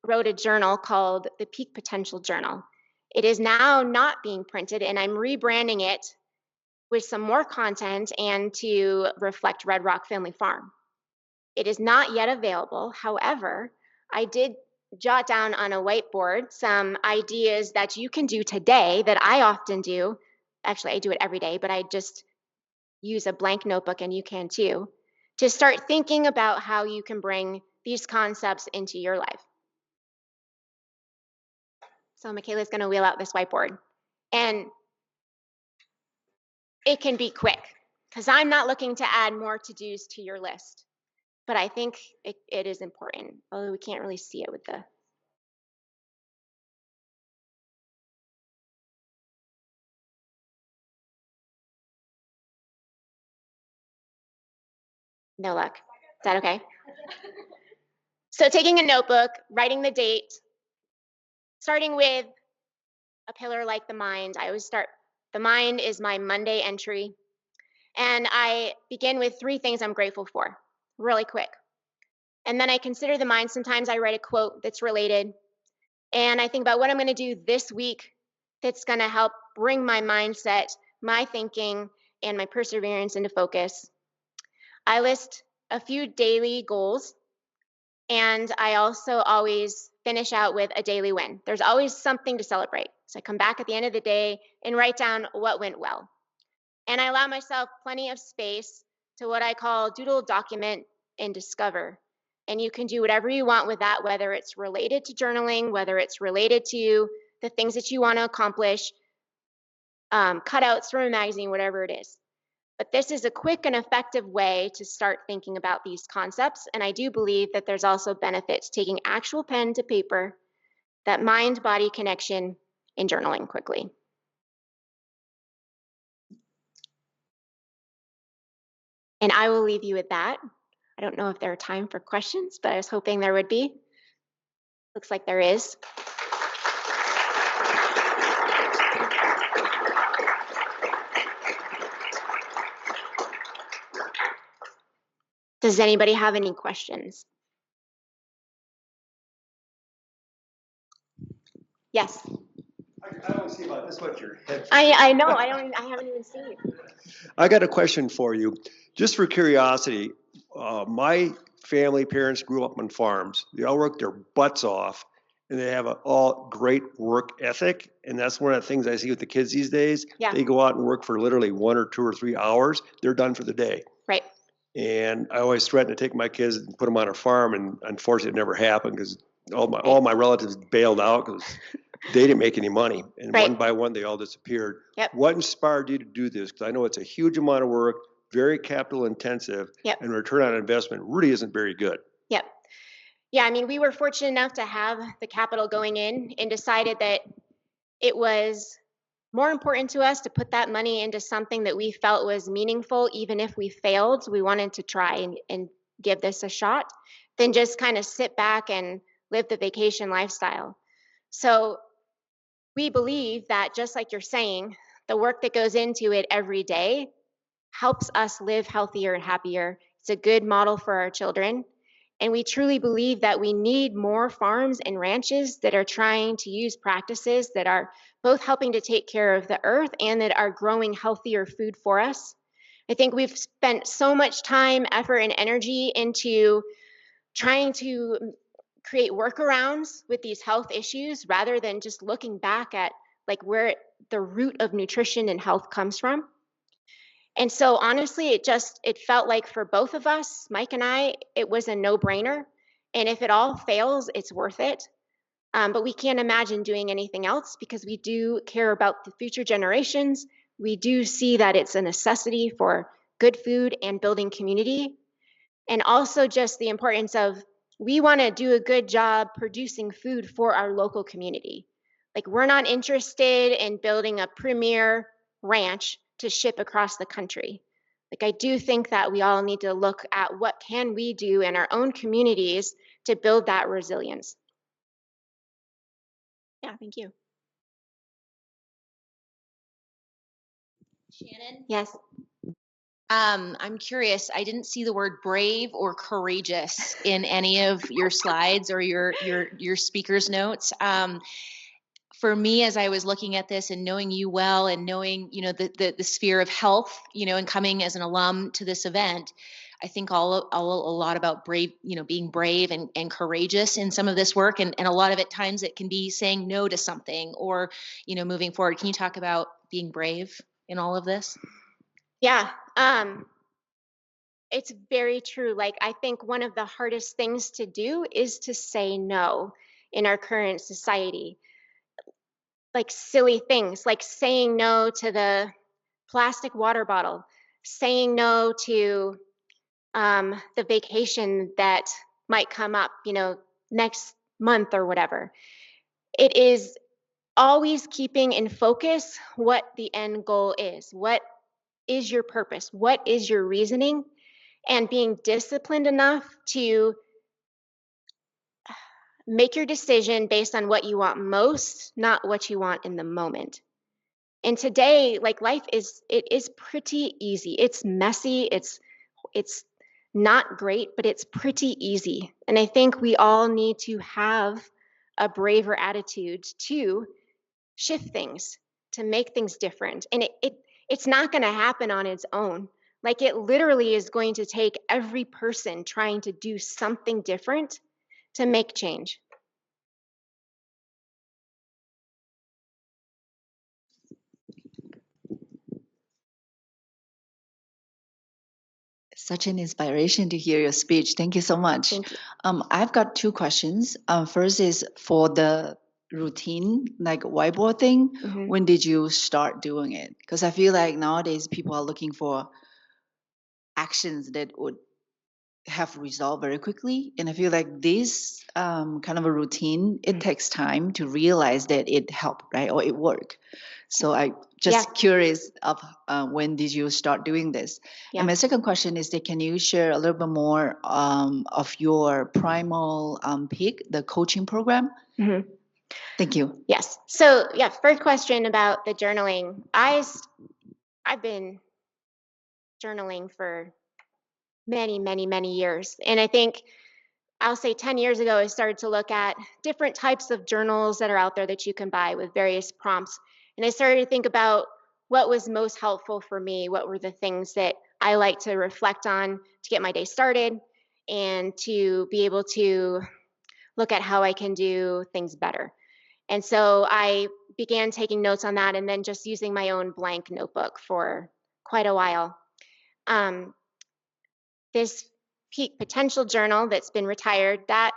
wrote a journal called the Peak Potential Journal. It is now not being printed, and I'm rebranding it with some more content and to reflect Red Rock Family Farm. It is not yet available. However, I did jot down on a whiteboard some ideas that you can do today that I often do. Actually, I do it every day, but I just use a blank notebook, and you can too, to start thinking about how you can bring these concepts into your life. So Michaela's going to wheel out this whiteboard. And it can be quick, because I'm not looking to add more to-dos to your list. But I think it is important, although we can't really see it with the... No luck. Is that okay? So taking a notebook, writing the date, starting with a pillar like the mind. I always start, the mind is my Monday entry. And I begin with 3 things I'm grateful for, really quick. And then I consider the mind. Sometimes I write a quote that's related. And I think about what I'm going to do this week that's going to help bring my mindset, my thinking, and my perseverance into focus. I list a few daily goals, and I also always finish out with a daily win. There's always something to celebrate. So I come back at the end of the day and write down what went well. And I allow myself plenty of space to what I call doodle, document, and discover. And you can do whatever you want with that, whether it's related to journaling, whether it's related to the things that you want to accomplish, cutouts from a magazine, whatever it is. But this is a quick and effective way to start thinking about these concepts. And I do believe that there's also benefits taking actual pen to paper, that mind-body connection, and journaling quickly. And I will leave you with that. I don't know if there are time for questions, but I was hoping there would be. Looks like there is. Does anybody have any questions? Yes.
I don't see about this. What's your head?
I know. I haven't even seen it.
I got a question for you, just for curiosity. My family, parents grew up on farms. They all work their butts off, and they have a all great work ethic. And that's one of the things I see with the kids these days.
Yeah.
They go out and work for literally 1 or 2 or 3 hours. They're done for the day.
Right.
And I always threaten to take my kids and put them on a farm, and unfortunately, it never happened because all my relatives bailed out because they didn't make any money. And
Right.
one by one, they all disappeared.
Yep.
What inspired you to do this? Because I know it's a huge amount of work, very capital intensive,
Yep.
and return on investment really isn't very good.
Yep. Yeah, I mean, we were fortunate enough to have the capital going in and decided that it was more important to us to put that money into something that we felt was meaningful, even if we failed. We wanted to try and give this a shot, than just kind of sit back and live the vacation lifestyle. So we believe that, just like you're saying, the work that goes into it every day helps us live healthier and happier. It's a good model for our children. And we truly believe that we need more farms and ranches that are trying to use practices that are both helping to take care of the earth and that are growing healthier food for us. I think we've spent so much time, effort, and energy into trying to create workarounds with these health issues rather than just looking back at like where the root of nutrition and health comes from. And so honestly, it felt like for both of us, Mike and I, it was a no-brainer. And if it all fails, it's worth it. But we can't imagine doing anything else because we do care about the future generations. We do see that it's a necessity for good food and building community. And also just the importance of, we want to do a good job producing food for our local community. Like, we're not interested in building a premier ranch to ship across the country. Like, I do think that we all need to look at what can we do in our own communities to build that resilience. Yeah, thank you.
Shannon?
Yes.
I'm curious. I didn't see the word brave or courageous in any of your slides or your speaker's notes. For me, as I was looking at this and knowing you well and knowing, the sphere of health, and coming as an alum to this event, I think a lot about brave, being brave and courageous in some of this work. And a lot of it times it can be saying no to something or, moving forward. Can you talk about being brave in all of this?
Yeah. It's very true. Like, I think one of the hardest things to do is to say no in our current society. Like, silly things, like saying no to the plastic water bottle, saying no to the vacation that might come up, next month or whatever. It is always keeping in focus what the end goal is. What is your purpose? What is your reasoning? And being disciplined enough to make your decision based on what you want most, not what you want in the moment. And today, like, life is pretty easy. It's messy, it's not great, but it's pretty easy. And I think we all need to have a braver attitude to shift things, to make things different. And it's not going to happen on its own. Like, it literally is going to take every person trying to do something different to make change.
Such an inspiration to hear your speech. Thank you so much.
Thank you.
I've got two questions. First is for the routine, like whiteboard thing.
Mhm.
When did you start doing it? Because I feel like nowadays people are looking for actions that would have resolved very quickly. And I feel like this kind of a routine, it takes time to realize that it helped, right? Or it worked. So I just curious of when did you start doing this?
Yeah.
And my second question is that can you share a little bit more of your Primal Peak, the coaching program?
Mm-hmm.
Thank you.
Yes. So yeah, first question about the journaling. I've been journaling for many, many, many years. And I think I'll say 10 years ago, I started to look at different types of journals that are out there that you can buy with various prompts. And I started to think about what was most helpful for me. What were the things that I like to reflect on to get my day started and to be able to look at how I can do things better. And so I began taking notes on that and then just using my own blank notebook for quite a while. This peak potential journal that's been retired, that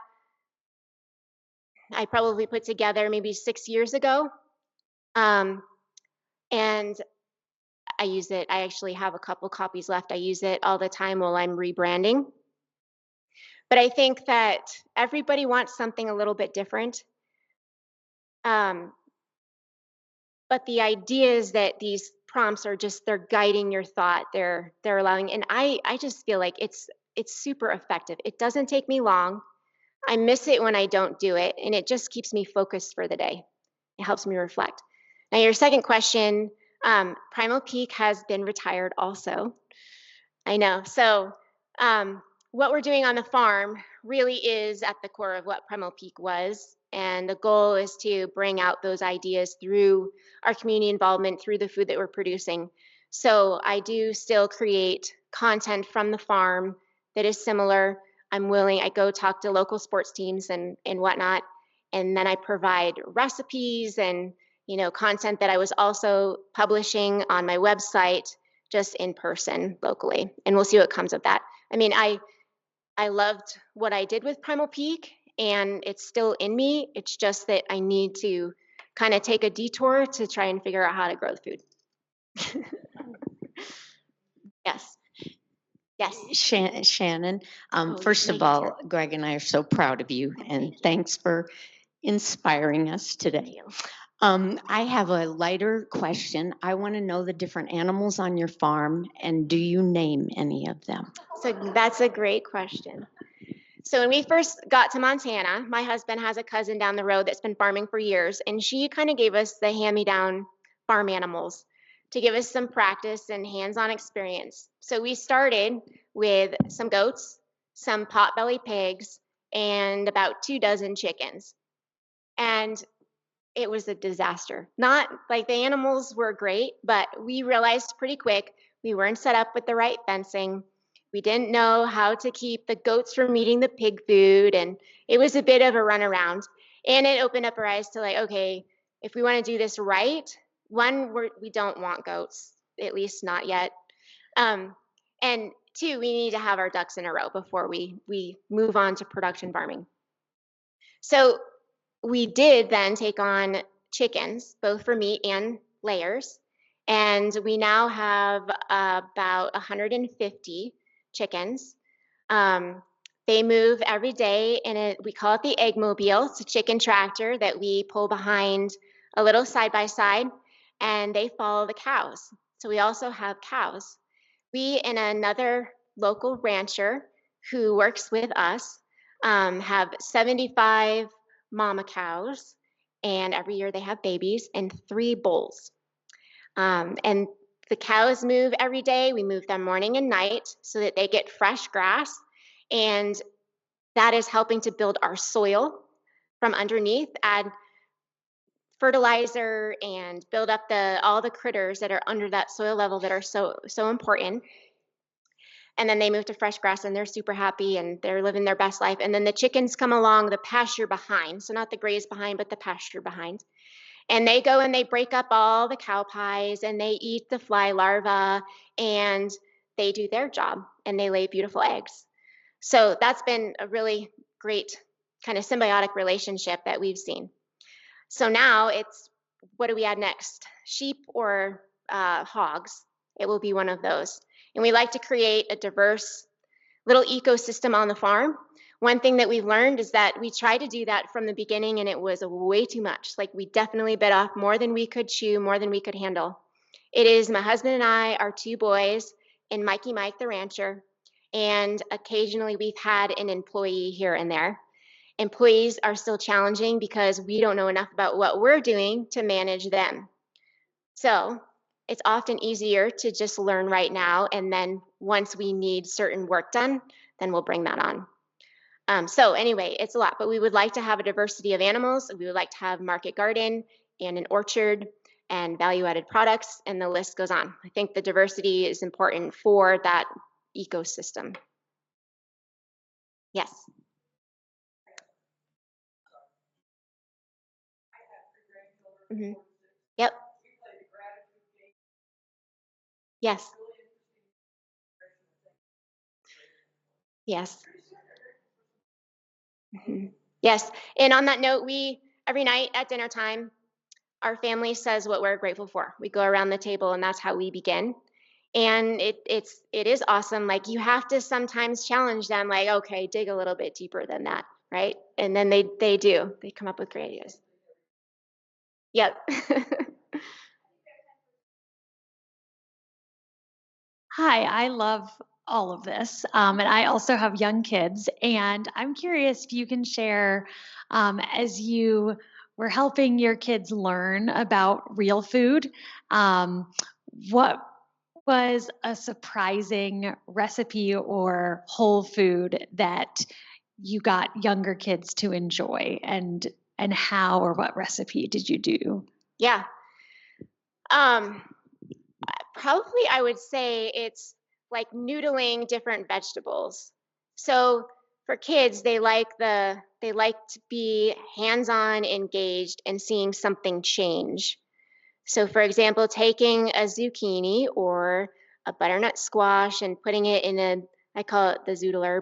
I probably put together maybe 6 years ago. And I use it. I actually have a couple copies left. I use it all the time while I'm rebranding. But I think that everybody wants something a little bit different. But the idea is that these prompts are just, they're guiding your thought. They're allowing, and I just feel like it's super effective. It doesn't take me long. I miss it when I don't do it, and it just keeps me focused for the day. It helps me reflect. Now, your second question, Primal Peak has been retired also. I know. So what we're doing on the farm really is at the core of what Primal Peak was. And the goal is to bring out those ideas through our community involvement, through the food that we're producing. So I do still create content from the farm that is similar. I go talk to local sports teams and whatnot. And then I provide recipes and content that I was also publishing on my website just in person locally. And we'll see what comes of that. I mean, I loved what I did with Primal Peak, and it's still in me. It's just that I need to kind of take a detour to try and figure out how to grow the food. Yes. Yes.
Shannon, first of all, Greg and I are so proud of you, and thanks for inspiring us today.
I have a lighter question. I want to know the different animals on your farm, and do you name any of them?
So that's a great question. So when we first got to Montana, my husband has a cousin down the road that's been farming for years, and she kind of gave us the hand-me-down farm animals to give us some practice and hands-on experience. So we started with some goats, some pot-belly pigs, and about 24 chickens. And it was a disaster. Not like the animals were great, but we realized pretty quick we weren't set up with the right fencing. We didn't know how to keep the goats from eating the pig food, and it was a bit of a runaround. And it opened up our eyes to like, okay, if we want to do this right, one, we don't want goats, at least not yet. And two, we need to have our ducks in a row before we move on to production farming. So we did then take on chickens, both for meat and layers. And we now have about 150 chickens. They move every day, and we call it the egg mobile. It's a chicken tractor that we pull behind a little side by side, and they follow the cows. So we also have cows. We and another local rancher who works with us have 75 mama cows, and every year they have babies and 3 bulls. And the cows move every day. We move them morning and night so that they get fresh grass, and that is helping to build our soil from underneath, add fertilizer, and build up all the critters that are under that soil level that are so important. And then they move to fresh grass, and they're super happy, and they're living their best life. And then the chickens come along the pasture behind, so not the graze behind, but the pasture behind. And they go and they break up all the cow pies, and they eat the fly larvae, and they do their job, and they lay beautiful eggs. So that's been a really great kind of symbiotic relationship that we've seen. So now it's, what do we add next? Sheep or hogs? It will be one of those. And we like to create a diverse little ecosystem on the farm. One thing that we've learned is that we tried to do that from the beginning, and it was way too much. Like, we definitely bit off more than we could chew, more than we could handle. It is my husband and I, our 2 boys, and Mikey Mike, the rancher. And occasionally we've had an employee here and there. Employees are still challenging because we don't know enough about what we're doing to manage them. So it's often easier to just learn right now, and then once we need certain work done, then we'll bring that on. So anyway, it's a lot, but we would like to have a diversity of animals. We would like to have market garden and an orchard and value-added products, and the list goes on. I think the diversity is important for that ecosystem. Yes. Mm-hmm. Yep. Yes. Yes. Mm-hmm. Yes. And on that note, every night at dinner time, our family says what we're grateful for. We go around the table, and that's how we begin. And it is awesome. Like, you have to sometimes challenge them, like, okay, dig a little bit deeper than that, right? And then they do. They come up with great ideas. Yep.
Hi, I love all of this. And I also have young kids. And I'm curious if you can share, as you were helping your kids learn about real food, what was a surprising recipe or whole food that you got younger kids to enjoy, and how or what recipe did you do?
Yeah. Probably I would say it's like noodling different vegetables. So for kids, they like to be hands-on, engaged, and seeing something change. So for example, taking a zucchini or a butternut squash and putting it in I call it the zoodler,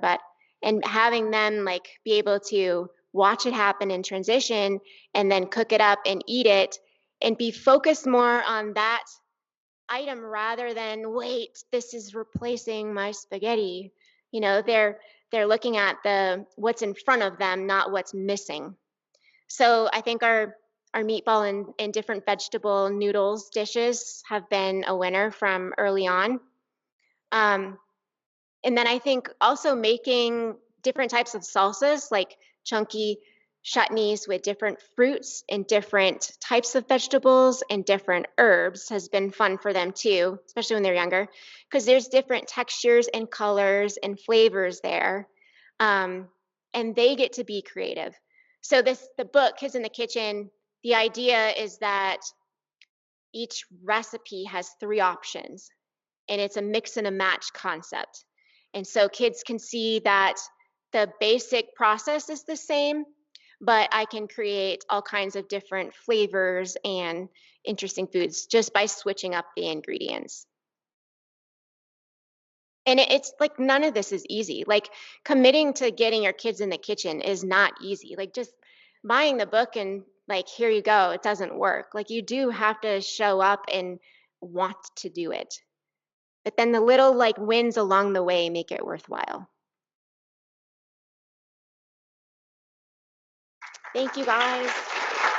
and having them like be able to watch it happen in transition, and then cook it up and eat it, and be focused more on that item rather than, wait, this is replacing my spaghetti. They're looking at what's in front of them, not what's missing. So I think our our meatball and different vegetable noodles dishes have been a winner from early on. And then I think also making different types of salsas, like chunky chutneys with different fruits and different types of vegetables and different herbs has been fun for them too, especially when they're younger, because there's different textures and colors and flavors there. And they get to be creative. So the book, Kids in the Kitchen, the idea is that each recipe has 3 options, and it's a mix and a match concept. And so kids can see that the basic process is the same, but I can create all kinds of different flavors and interesting foods just by switching up the ingredients. And it's like none of this is easy. Like committing to getting your kids in the kitchen is not easy. Like just buying the book and like, here you go, it doesn't work. Like you do have to show up and want to do it. But then the little like wins along the way make it worthwhile. Thank you guys.